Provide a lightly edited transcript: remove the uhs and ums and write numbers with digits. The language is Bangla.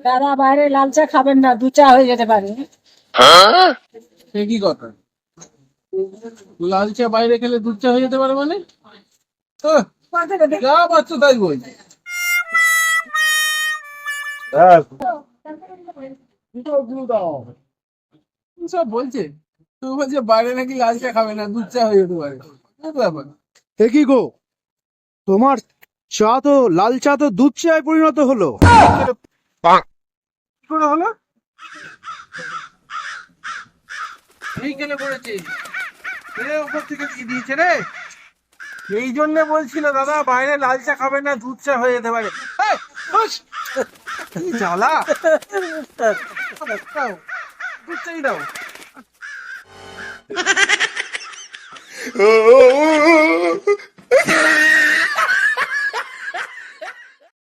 দাদা বাইরে লাল চা খাবেন না, দু চা হয়ে যেতে পারে। সে কি কথা? লাল চা বাইরে খেলে দুধ চা হয়ে যেতে পারে মানে? আহ, যা পাচ্ছ তাই বই। কি সব বলছে? তুমি বলছে বাইরে নাকি লাল চা খাবে না, দুধ চা হয়ে যেতে পারে। কি ব্যাপার? এ কি গো, তোমার চা তো লাল চা তো দুধ চায় পরিণত হলো। কি করে হলো? এই কেন করেছে? উপর থেকে কি দিয়েছে রে? এই জন্য বলছিল দাদা বাইরে লাল চা খাবে না, দুধ চা হয়ে যেতে পারে। এই, হুস! কি জ্বালা! দাও, দুধ চাই দাও।